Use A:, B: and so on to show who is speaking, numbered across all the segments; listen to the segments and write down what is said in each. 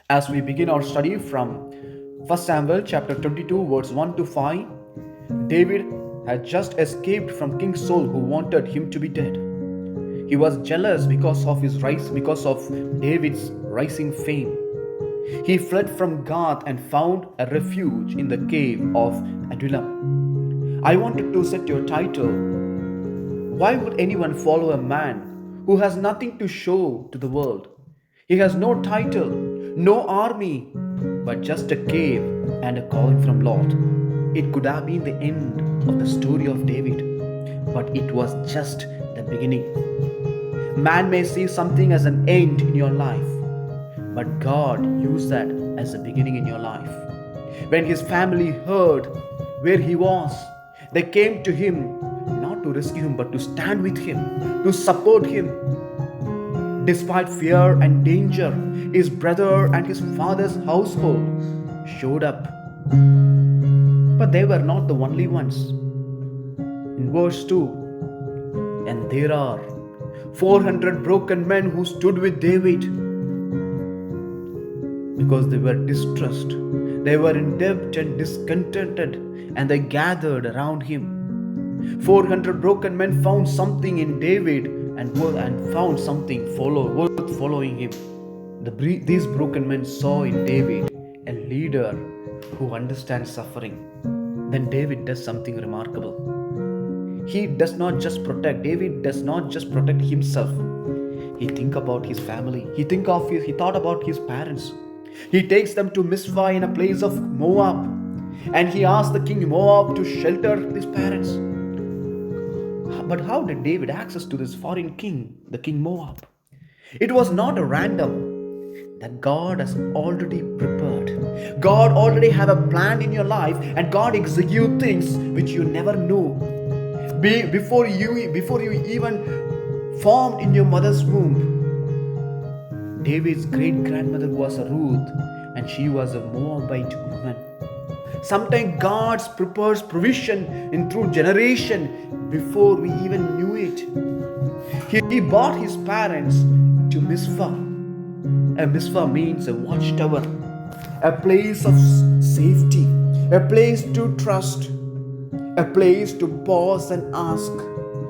A: As we begin our study from 1 Samuel chapter 22 verse 1 to 5, David had just escaped from King Saul who wanted him to be dead. He was jealous because of David's rising fame. He fled from Gath and found a refuge in the cave of Adullam. I wanted to set your title, why would anyone follow a man who has nothing to show to the world? He has no title, no army, but just a cave and a calling from Lord. It could have been the end of the story of David, but it was just the beginning. Man may see something as an end in your life, but God used that as a beginning in your life. When his family heard where he was, they came to him not to rescue him but to stand with him, to support him. Despite fear and danger, his brother and his father's household showed up. But they were not the only ones. In verse 2, and there are 400 broken men who stood with David because they were distressed. They were in debt and discontented, and they gathered around him. 400 broken men found something in David and found something worth following him. These broken men saw in David a leader who understands suffering. Then David does something remarkable. David does not just protect himself. He think about his family. He thought about his parents. He takes them to Mizpah in a place of Moab, and he asked the king Moab to shelter his parents. But how did David access to this foreign king, the king Moab? It was not a random. That God has already prepared. God already have a plan in your life, and God execute things which you never knew. Before you even formed in your mother's womb. David's great-grandmother was a Ruth, and she was a Moabite woman. Sometimes God prepares provision in through generation before we even knew it. He brought his parents to Mizpah. A Mizpah means a watchtower, a place of safety, a place to trust, a place to pause and ask.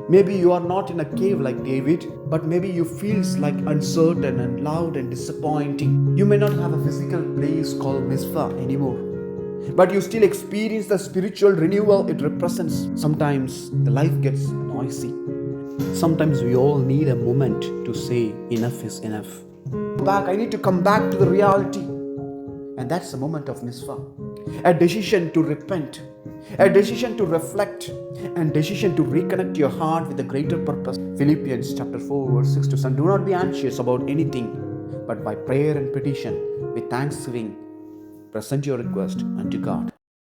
A: Maybe you are not in a cave like David, but maybe you feel like uncertain and loud and disappointing. You may not have a physical place called Mizpah anymore, but you still experience the spiritual renewal it represents. Sometimes the life gets noisy. Sometimes we all need a moment to say enough is enough. I need to come back to the reality. And that's the moment of Mizpah. A decision to repent, a decision to reflect, and decision to reconnect your heart with a greater purpose. Philippians chapter 4 verse 6 to 7. Do not be anxious about anything, but by prayer and petition, with thanksgiving, present your request unto God.